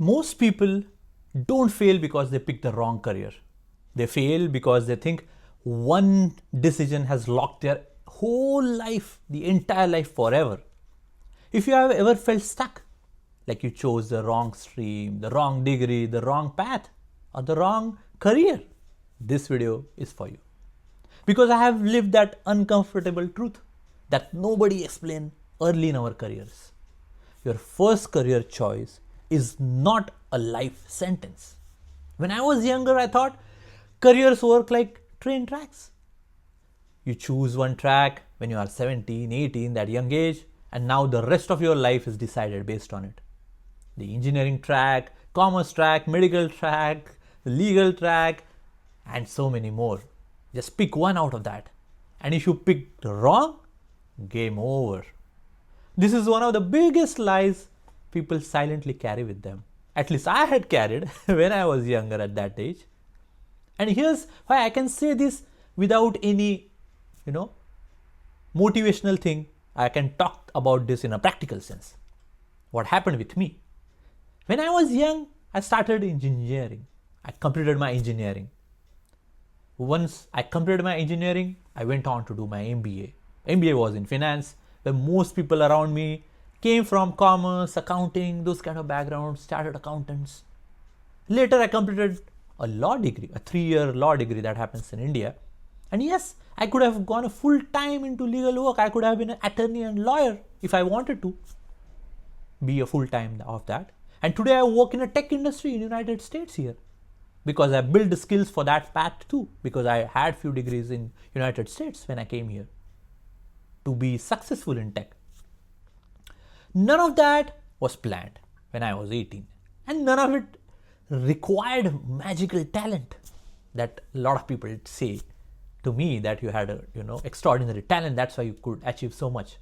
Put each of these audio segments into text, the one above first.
Most people don't fail because they pick the wrong career. They fail because they think one decision has locked their whole life, the entire life forever. If you have ever felt stuck, like you chose the wrong stream, the wrong degree, the wrong path, or the wrong career, this video is for you. Because I have lived that uncomfortable truth that nobody explained early in our careers. Your first career choice is not a life sentence. When I was younger, I thought careers work like train tracks. You choose one track when you are 17, 18, that young age, and now the rest of your life is decided based on it. The engineering track, commerce track, medical track, the legal track, and so many more. Just pick one out of that. And if you pick the wrong, game over. This is one of the biggest lies people silently carry with them. At least I had carried when I was younger at that age. And here's why I can say this without any, motivational thing. I can talk about this in a practical sense. What happened with me? When I was young, I started engineering. I completed my engineering. Once I completed my engineering, I went on to do my MBA. MBA was in finance, where most people around me came from commerce, accounting, those kind of backgrounds, chartered accountants. Later, I completed a law degree, a 3-year law degree that happens in India. And yes, I could have gone a full time into legal work. I could have been an attorney and lawyer if I wanted to be a full time of that. And today I work in a tech industry in United States here because I built the skills for that path too, because I had few degrees in United States when I came here to be successful in tech. None of that was planned when I was 18, and none of it required magical talent that a lot of people say to me that you had a extraordinary talent, that's why you could achieve so much.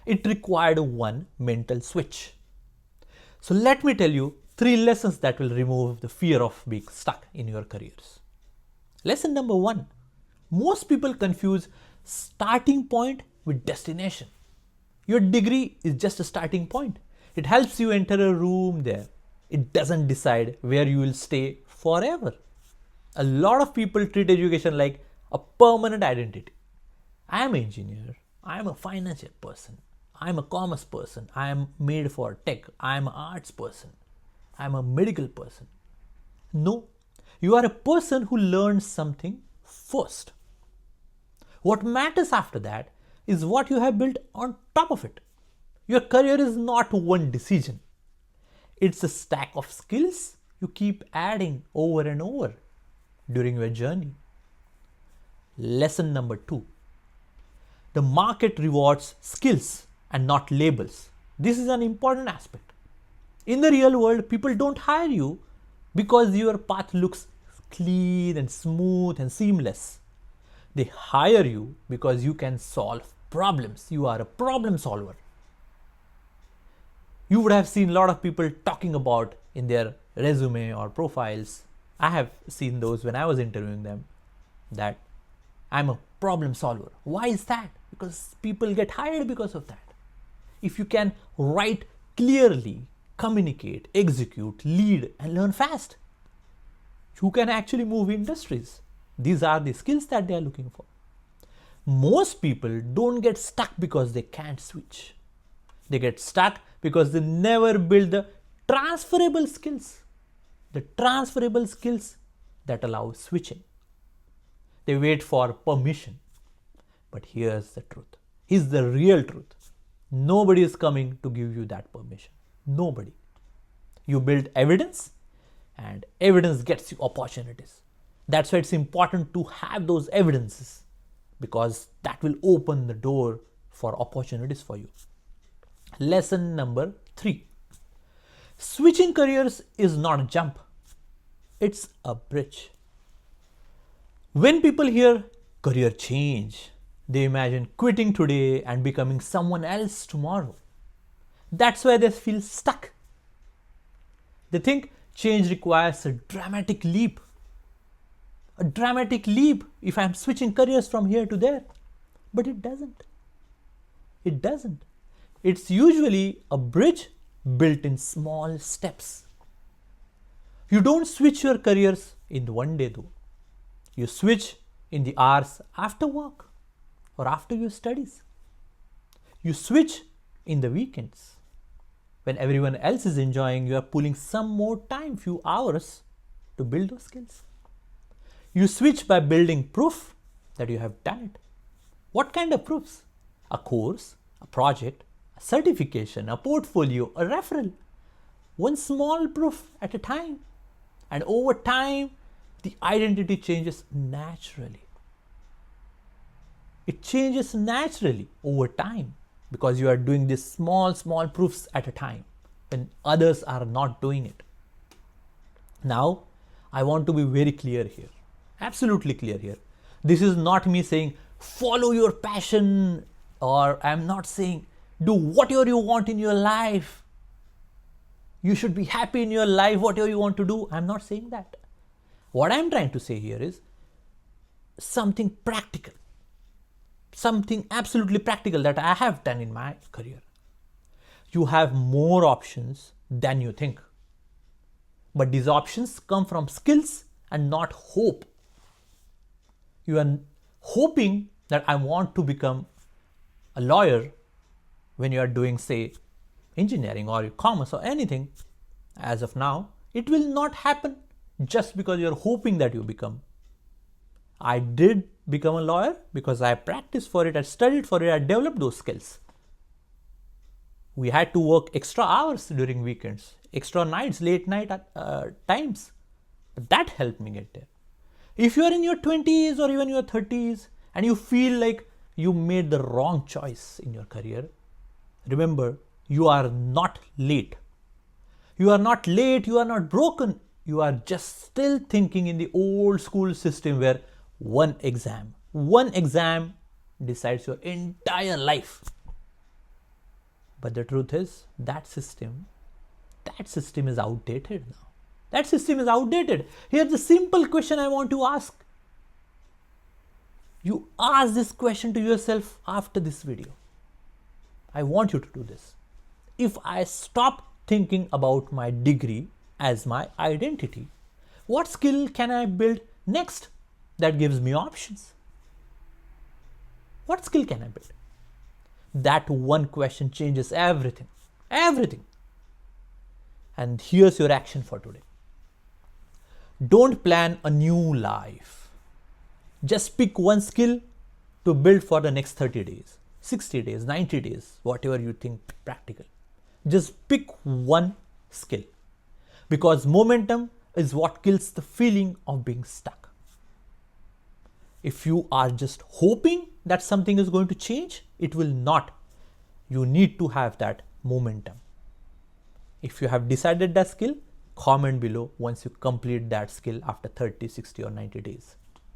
It required one mental switch. So let me tell you 3 lessons that will remove the fear of being stuck in your careers. Lesson number 1. Most people confuse starting point with destination. Your degree is just a starting point. It helps you enter a room there. It doesn't decide where you will stay forever. A lot of people treat education like a permanent identity. I am an engineer. I am a financial person. I am a commerce person. I am made for tech. I am an arts person. I am a medical person. No, you are a person who learns something first. What matters after that is what you have built on top of it. Your career is not one decision. It's a stack of skills you keep adding over and over during your journey. Lesson number 2. The market rewards skills and not labels. This is an important aspect. In the real world, people don't hire you because your path looks clean and smooth and seamless. They hire you because you can solve problems. You are a problem solver. You would have seen a lot of people talking about in their resume or profiles. I have seen those when I was interviewing them, that I'm a problem solver. Why is that? Because people get hired because of that. If you can write clearly, communicate, execute, lead, and learn fast, you can actually move industries. These are the skills that they are looking for. Most people don't get stuck because they can't switch. They get stuck because they never build the transferable skills. The transferable skills that allow switching. They wait for permission. But here's the truth. Here's the real truth. Nobody is coming to give you that permission. Nobody. You build evidence, and evidence gets you opportunities. That's why it's important to have those evidences, because that will open the door for opportunities for you. Lesson number 3. Switching careers is not a jump. It's a bridge. When people hear career change, they imagine quitting today and becoming someone else tomorrow. That's why they feel stuck. They think change requires a dramatic leap. A dramatic leap if I'm switching careers from here to there. But it doesn't. It's usually a bridge built in small steps. You don't switch your careers in one day though. You switch in the hours after work or after your studies. You switch in the weekends. When everyone else is enjoying, you are pulling some more time, few hours to build those skills. You switch by building proof that you have done it. What kind of proofs? A course, a project, a certification, a portfolio, a referral. One small proof at a time. And over time, the identity changes naturally. It changes naturally over time because you are doing these small proofs at a time when others are not doing it. Now, I want to be very clear here, absolutely clear here. This is not me saying follow your passion, or I'm not saying do whatever you want in your life. You should be happy in your life, whatever you want to do. I'm not saying that. What I'm trying to say here is something practical, something absolutely practical that I have done in my career. You have more options than you think. But these options come from skills and not hope. You are hoping that I want to become a lawyer when you are doing, say, engineering or commerce or anything. As of now, it will not happen just because you're hoping that you become. I did become a lawyer because I practiced for it, I studied for it, I developed those skills. We had to work extra hours during weekends, extra nights, late night times. But that helped me get there. If you're in your 20s or even your 30s and you feel like you made the wrong choice in your career, remember, you are not late. You are not late, you are not broken. You are just still thinking in the old school system where one exam decides your entire life. But the truth is, that system is outdated now. That system is outdated. Here's the simple question I want to ask. You ask this question to yourself after this video. I want you to do this. If I stop thinking about my degree as my identity, what skill can I build next that gives me options? What skill can I build? That one question changes everything. Everything. And here's your action for today. Don't plan a new life. Just pick one skill to build for the next 30 days, 60 days, 90 days, whatever you think practical. Just pick one skill, because momentum is what kills the feeling of being stuck. If you are just hoping that something is going to change, it will not. You need to have that momentum. If you have decided that skill, comment below once you complete that skill after 30, 60 or 90 days.